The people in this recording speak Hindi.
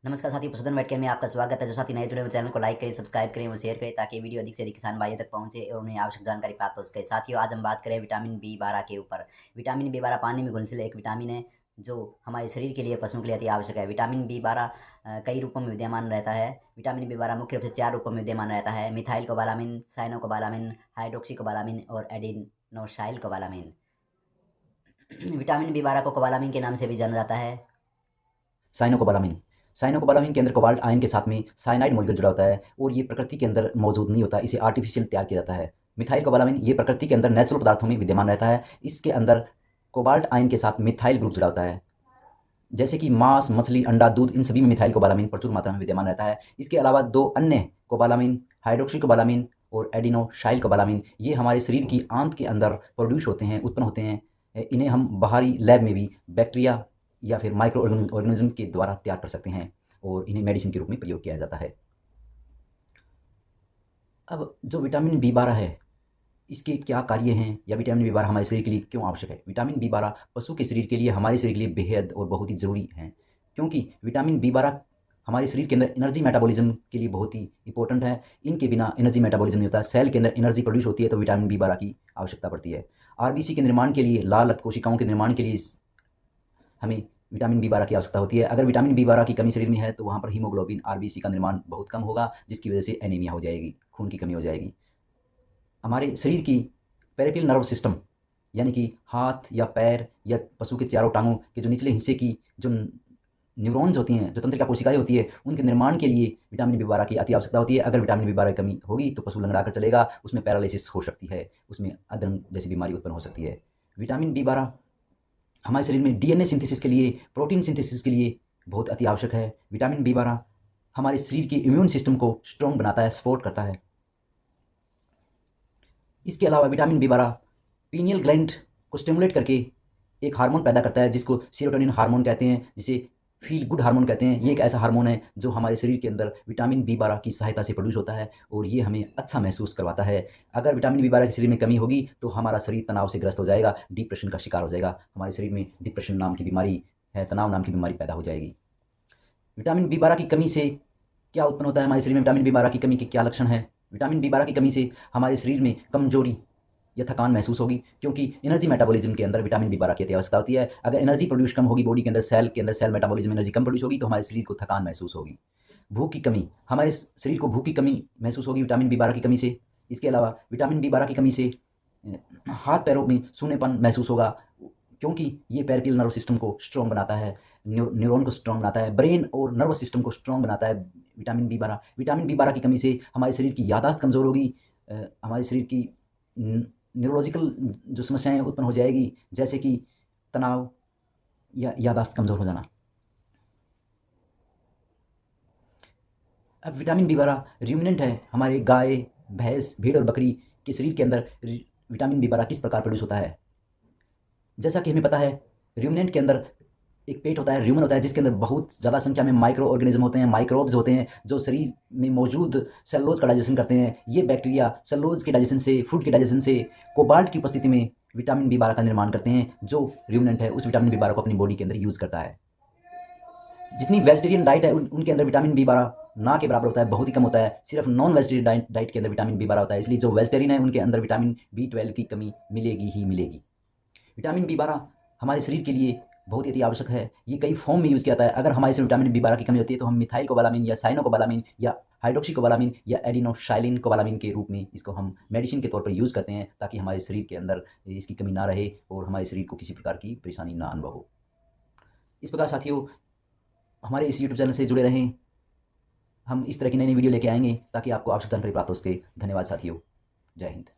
नमस्कार साथियों, पशुधन वेटकेयर में आपका स्वागत है। जो साथी नए जुड़े हुए चैनल को लाइक करें, सब्सक्राइब करें और शेयर करें ताकि वीडियो अधिक से अधिक किसान भाइयों तक पहुंचे और उन्हें आवश्यक जानकारी प्राप्त हो सके। साथियों, आज हम बात करें विटामिन बी 12 के ऊपर। विटामिन बी 12 पानी में घुलनशील एक विटामिन है जो हमारे शरीर के लिए, पशुओं के लिए अति आवश्यक है। विटामिन बी 12 कई रूपों में विद्यमान रहता है। विटामिन बी 12 मुख्य रूप से 4 रूपों में विद्यमान रहता है: methyl cobalamin, cyanocobalamin, hydroxy cobalamin और एडिनोसाइल कोबालामिन। विटामिन बी 12 को कोबालामिन के नाम से भी जाना जाता है। साइनोकोबालामिन साइनोकोबालामिन के अंदर कोबाल्ट आयन के साथ में साइनाइड मॉलिक्यूल जुड़ा होता है और ये प्रकृति के अंदर मौजूद नहीं होता, इसे आर्टिफिशियल तैयार किया जाता है। मिथाइल कोबालामिन ये प्रकृति के अंदर नेचुरल पदार्थों में विद्यमान रहता है। इसके अंदर कोबाल्ट आयन के साथ मिथाइल ग्रुप जुड़ा होता है। जैसे कि मांस, मछली, अंडा, दूध, इन सभी में मिथाइल कोबालामिन प्रचुर मात्रा में विद्यमान रहता है। इसके अलावा दो अन्य कोबालामिन, हाइड्रोक्सी कोबालामिन और एडिनोसाइल कोबालामिन, ये हमारे शरीर की आंत के अंदर प्रोड्यूस होते हैं, उत्पन्न होते हैं। इन्हें हम बाहरी लैब में भी बैक्टीरिया या फिर माइक्रो ऑर्गेनिज्म के द्वारा तैयार कर सकते हैं और इन्हें मेडिसिन के रूप में प्रयोग किया जाता है। अब जो विटामिन बी 12 है, इसके क्या कार्य हैं या विटामिन बी 12 हमारे शरीर के लिए क्यों आवश्यक है? विटामिन बी 12 पशु के शरीर के लिए, हमारे शरीर के लिए बेहद और बहुत ही ज़रूरी है, क्योंकि विटामिन बी 12 हमारे शरीर के अंदर एनर्जी मेटाबॉलिज्म के लिए बहुत ही इंपॉर्टेंट है। इनके बिना एनर्जी मेटाबॉलिज्म नहीं होता। सेल के अंदर एनर्जी प्रोड्यूस होती है तो विटामिन बी 12 की आवश्यकता पड़ती है। आरबीसी के निर्माण के लिए, लाल रक्त कोशिकाओं के निर्माण के लिए हमें विटामिन बी 12 की आवश्यकता होती है। अगर विटामिन बी 12 की कमी शरीर में है तो वहाँ पर हीमोग्लोबिन, आरबीसी का निर्माण बहुत कम होगा, जिसकी वजह से एनीमिया हो जाएगी, खून की कमी हो जाएगी। हमारे शरीर की पेरिफेरल नर्व सिस्टम यानी कि हाथ या पैर या पशु के चारों टांगों के जो निचले हिस्से की जो न्यूरॉन्स होती हैं, जो तंत्रिका कोशिकाएं होती है, उनके निर्माण के लिए विटामिन बी 12 की अति आवश्यकता होती है। अगर विटामिन बी 12 की कमी होगी तो पशु लंगड़ा कर चलेगा, उसमें पैरालिसिस हो सकती है, उसमें अधर्म जैसी बीमारी उत्पन्न हो सकती है। विटामिन बी 12 हमारे शरीर में डीएनए सिंथेसिस के लिए, प्रोटीन सिंथेसिस के लिए बहुत अति आवश्यक है। विटामिन बी 12 हमारे शरीर के इम्यून सिस्टम को स्ट्रॉन्ग बनाता है, सपोर्ट करता है। इसके अलावा विटामिन बी 12 पीनियल ग्लैंड को स्टिमुलेट करके एक हार्मोन पैदा करता है जिसको सेरोटोनिन हार्मोन कहते हैं, जिसे फील गुड हार्मोन कहते हैं। ये एक ऐसा हार्मोन है जो हमारे शरीर के अंदर विटामिन बी 12 की सहायता से प्रोड्यूस होता है और ये हमें अच्छा महसूस करवाता है। अगर विटामिन बी 12 की शरीर में कमी होगी तो हमारा शरीर तनाव से ग्रस्त हो जाएगा, डिप्रेशन का शिकार हो जाएगा। हमारे शरीर में डिप्रेशन नाम की बीमारी है, तनाव नाम की बीमारी पैदा हो जाएगी। विटामिन बी 12 की कमी से क्या उत्पन्न होता है हमारे शरीर में? विटामिन बी 12 की कमी के क्या लक्षण हैं? विटामिन बी 12 की कमी से हमारे शरीर में कमजोरी या थकान महसूस होगी, क्योंकि एनर्जी मेटाबॉलिज्म के अंदर विटामिन बी 12 की अति आवश्यकता होती है। अगर एनर्जी प्रोड्यूस कम होगी बॉडी के अंदर सेल मेटाबॉलिज्म एनर्जी कम प्रोड्यूस होगी तो हमारे शरीर को थकान महसूस होगी। भूख की कमी, हमारे शरीर को भूख की कमी महसूस होगी विटामिन बी 12 की कमी से। इसके अलावा विटामिन बी 12 की कमी से हाथ पैरों में सूनेपन महसूस होगा, क्योंकि ये पेरिफेरल नर्व सिस्टम को स्ट्रॉन्ग बनाता है, न्यूरॉन को स्ट्रॉन्ग बनाता है, ब्रेन और नर्वस सिस्टम को स्ट्रॉन्ग बनाता है विटामिन बी 12 की कमी से हमारे शरीर की यादाश्त कमज़ोर होगी, हमारे शरीर की न्यूरोलॉजिकल जो समस्याएं उत्पन्न हो जाएगी, जैसे कि तनाव या यादाश्त कमज़ोर हो जाना। अब विटामिन बी 12 रूमिनेंट है। हमारे गाय, भैंस, भेड़ और बकरी के शरीर के अंदर विटामिन बी 12 किस प्रकार प्रोड्यूस होता है? जैसा कि हमें पता है, रूमिनेंट के अंदर एक पेट होता है, र्यूमन होता है, जिसके अंदर बहुत ज़्यादा संख्या में माइक्रो ऑर्गेनिज्म होते हैं, माइक्रोब्स होते हैं, जो शरीर में मौजूद सेलुलोज का डाइजेशन करते हैं। ये बैक्टीरिया सेलुलोज के डाइजेशन से, फूड के डाइजेशन से कोबाल्ट की उपस्थिति में विटामिन बी 12 का निर्माण करते हैं, जो रूमिनेंट है उस विटामिन बी 12 को अपनी बॉडी के अंदर यूज़ करता है। जितनी वेजिटेरियन डाइट है उनके अंदर विटामिन बी 12 ना के बराबर होता है, बहुत ही कम होता है। सिर्फ नॉन वेजिटेरियन डाइट के अंदर विटामिन बी 12 होता है, इसलिए जो वेजिटेरियन है उनके अंदर विटामिन बी 12 की कमी मिलेगी ही मिलेगी। विटामिन बी 12 हमारे शरीर के लिए बहुत ही अति आवश्यक है। ये कई फॉर्म में यूज़ किया जाता है। अगर हमारे से विटामिन बी 12 की कमी होती है तो हम मिथाइल कोबालामिन या साइनोकोबालामिन या हाइड्रोक्सी कोबालामिन या एडिनोसाइलिन कोबालामिन के रूप में इसको हम मेडिसिन के तौर पर यूज़ करते हैं, ताकि हमारे शरीर के अंदर इसकी कमी ना रहे और हमारे शरीर को किसी प्रकार की परेशानी ना अनुभव हो। इस प्रकार साथियों, हमारे इस यूट्यूब चैनल से जुड़े रहें। हम इस तरह की नई नई वीडियो लेके आएंगे ताकि आपको आवश्यक जानकारी प्राप्त हो सके। धन्यवाद साथियों। जय हिंद।